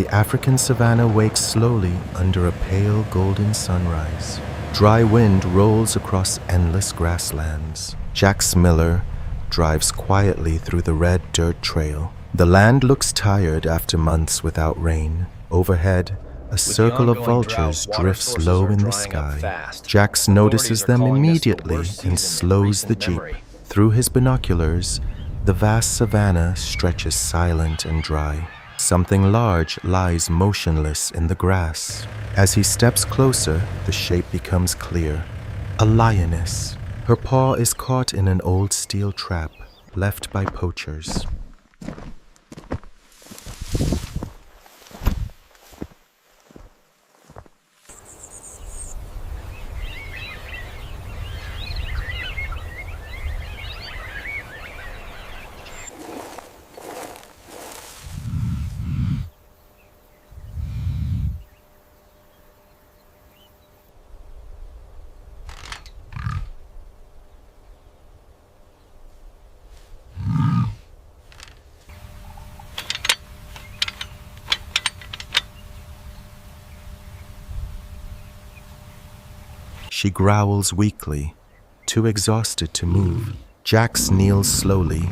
The African savanna wakes slowly under a pale golden sunrise. Dry wind rolls across endless grasslands. Jax Miller drives quietly through the red dirt trail. The land looks tired after months without rain. Overhead, a circle of vultures drifts low in the sky. Jax notices them immediately and slows the jeep. Through his binoculars, the vast savanna stretches silent and dry. Something large lies motionless in the grass. As he steps closer, the shape becomes clear. A lioness. Her paw is caught in an old steel trap left by poachers. She growls weakly, too exhausted to move. Jax kneels slowly,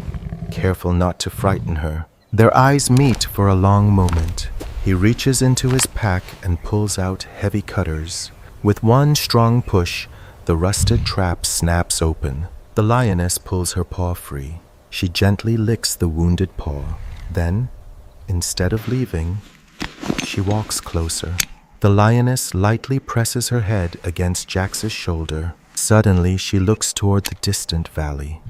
careful not to frighten her. Their eyes meet for a long moment. He reaches into his pack and pulls out heavy cutters. With one strong push, the rusted trap snaps open. The lioness pulls her paw free. She gently licks the wounded paw. Then, instead of leaving, she walks closer. The lioness lightly presses her head against Jax's shoulder. Suddenly, she looks toward the distant valley.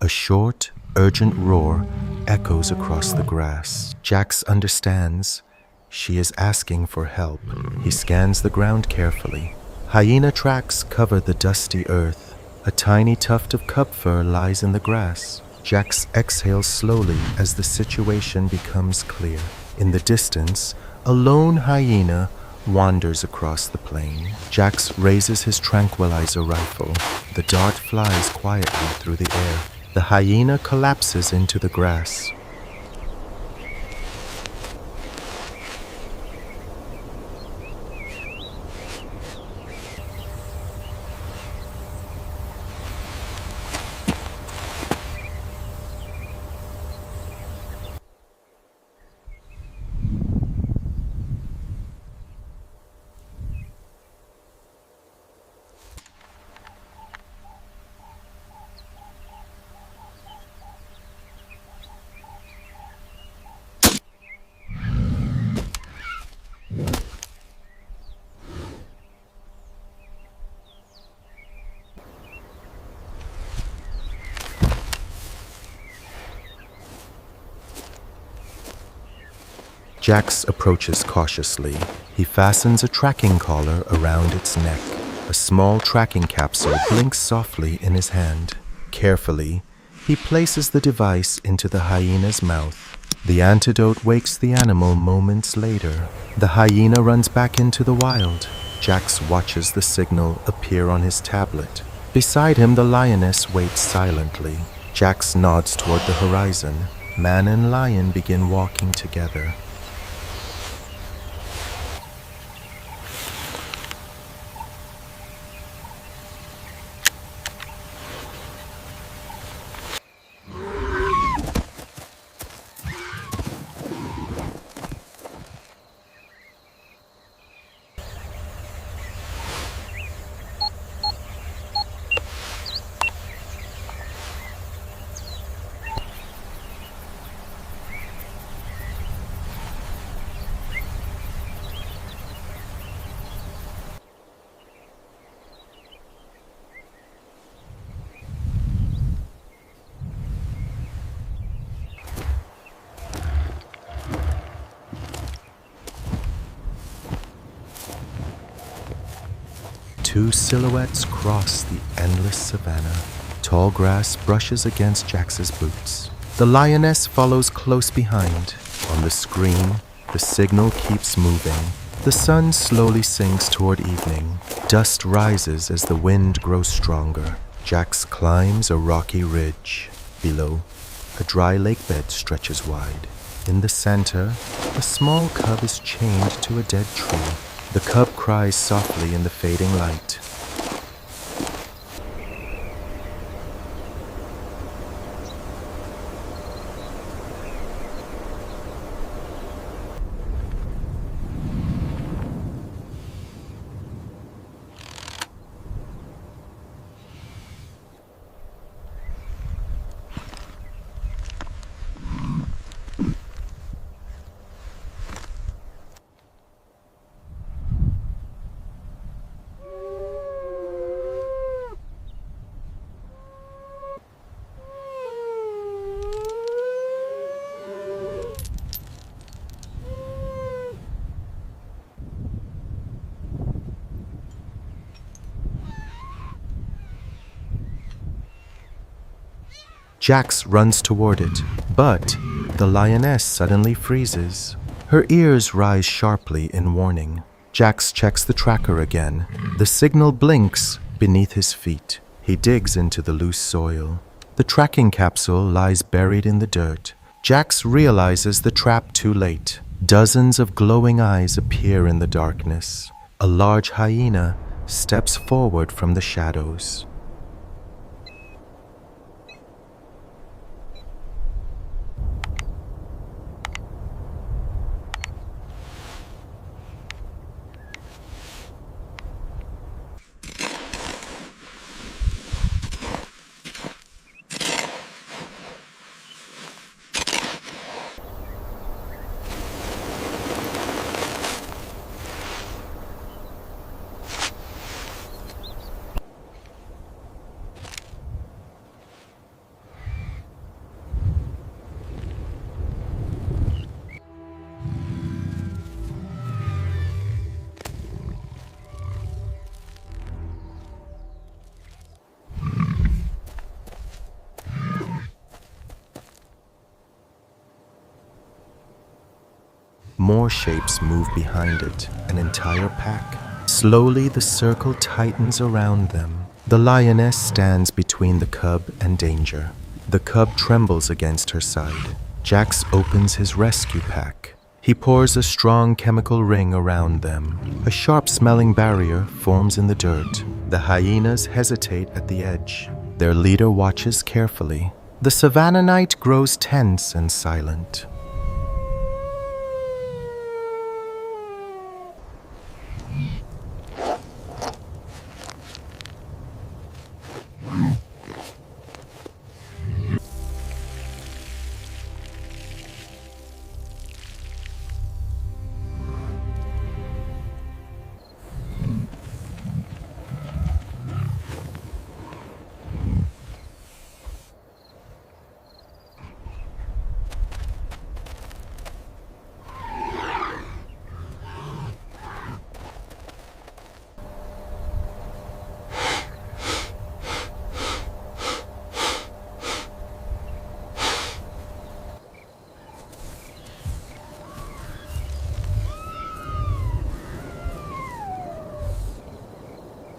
A short, urgent roar echoes across the grass. Jax understands. She is asking for help. He scans the ground carefully. Hyena tracks cover the dusty earth. A tiny tuft of cub fur lies in the grass. Jax exhales slowly as the situation becomes clear. In the distance, a lone hyena wanders across the plain. Jax raises his tranquilizer rifle. The dart flies quietly through the air. The hyena collapses into the grass. Jax approaches cautiously. He fastens a tracking collar around its neck. A small tracking capsule blinks softly in his hand. Carefully, he places the device into the hyena's mouth. The antidote wakes the animal moments later. The hyena runs back into the wild. Jax watches the signal appear on his tablet. Beside him, the lioness waits silently. Jax nods toward the horizon. Man and lion begin walking together. Two silhouettes cross the endless savanna. Tall grass brushes against Jax's boots. The lioness follows close behind. On the screen, the signal keeps moving. The sun slowly sinks toward evening. Dust rises as the wind grows stronger. Jax climbs a rocky ridge. Below, a dry lake bed stretches wide. In the center, a small cub is chained to a dead tree. The cub cries softly in the fading light. Jax runs toward it, but the lioness suddenly freezes. Her ears rise sharply in warning. Jax checks the tracker again. The signal blinks beneath his feet. He digs into the loose soil. The tracking capsule lies buried in the dirt. Jax realizes the trap too late. Dozens of glowing eyes appear in the darkness. A large hyena steps forward from the shadows. More shapes move behind it, an entire pack. Slowly, the circle tightens around them. The lioness stands between the cub and danger. The cub trembles against her side. Jax opens his rescue pack. He pours a strong chemical ring around them. A sharp-smelling barrier forms in the dirt. The hyenas hesitate at the edge. Their leader watches carefully. The savannah night grows tense and silent.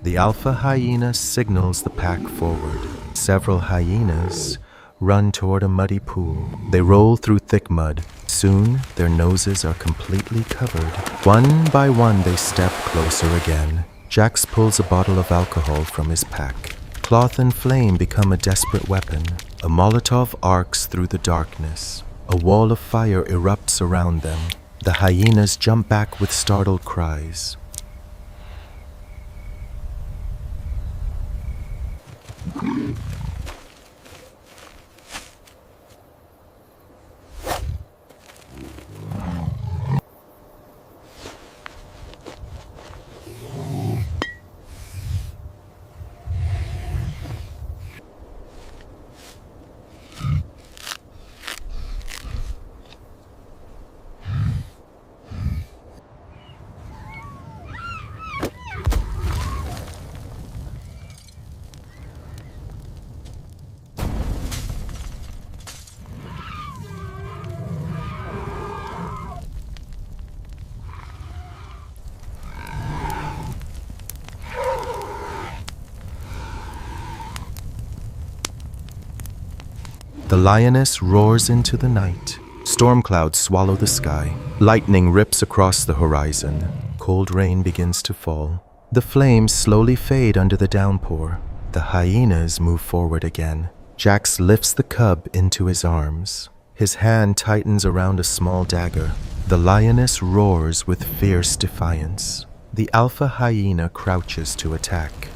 The alpha hyena signals the pack forward. Several hyenas run toward a muddy pool. They roll through thick mud. Soon, their noses are completely covered. One by one, they step closer again. Jax pulls a bottle of alcohol from his pack. Cloth and flame become a desperate weapon. A Molotov arcs through the darkness. A wall of fire erupts around them. The hyenas jump back with startled cries. The lioness roars into the night. Storm clouds swallow the sky. Lightning rips across the horizon. Cold rain begins to fall. The flames slowly fade under the downpour. The hyenas move forward again. Jax lifts the cub into his arms. His hand tightens around a small dagger. The lioness roars with fierce defiance. The alpha hyena crouches to attack.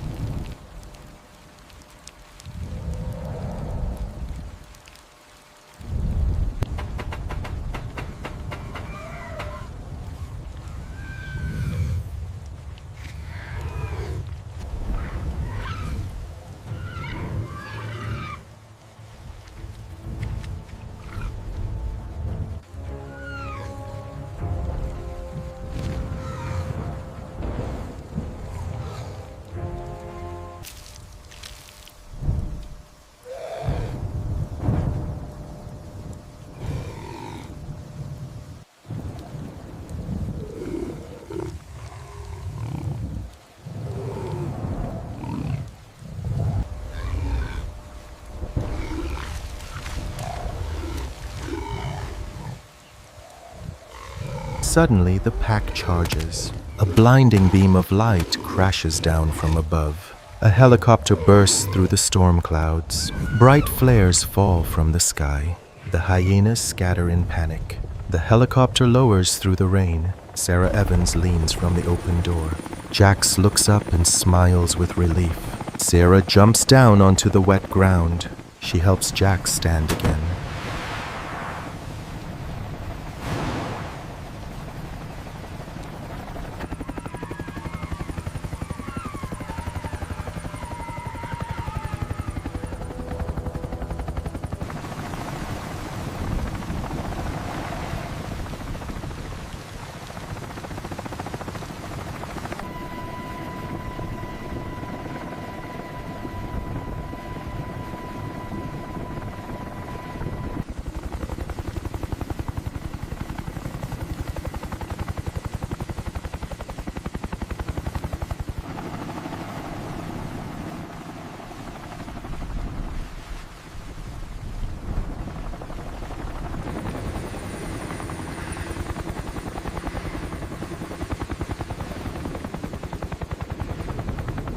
Suddenly, the pack charges. A blinding beam of light crashes down from above. A helicopter bursts through the storm clouds. Bright flares fall from the sky. The hyenas scatter in panic. The helicopter lowers through the rain. Sarah Evans leans from the open door. Jax looks up and smiles with relief. Sarah jumps down onto the wet ground. She helps Jax stand again.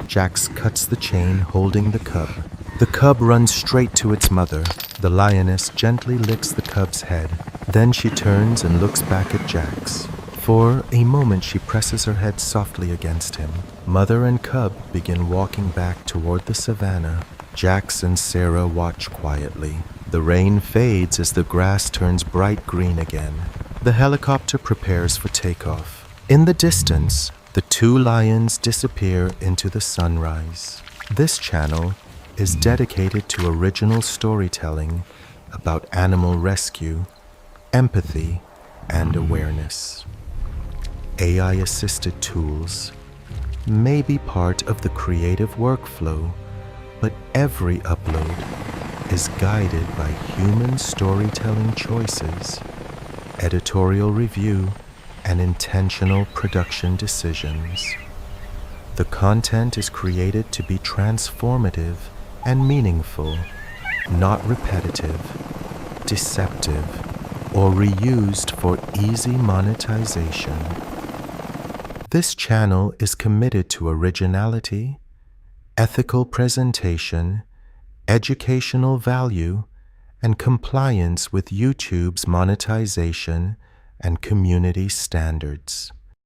Jax cuts the chain holding the cub. The cub runs straight to its mother. The lioness gently licks the cub's head. Then she turns and looks back at Jax. For a moment she presses her head softly against him. Mother and cub begin walking back toward the savannah. Jax and Sarah watch quietly. The rain fades as the grass turns bright green again. The helicopter prepares for takeoff. In the distance, the two lions disappear into the sunrise. This channel is dedicated to original storytelling about animal rescue, empathy, and awareness. AI-assisted tools may be part of the creative workflow, but every upload is guided by human storytelling choices, editorial review, and intentional production decisions. The content is created to be transformative and meaningful, not repetitive, deceptive, or reused for easy monetization. This channel is committed to originality, ethical presentation, educational value, and compliance with YouTube's monetization and community standards.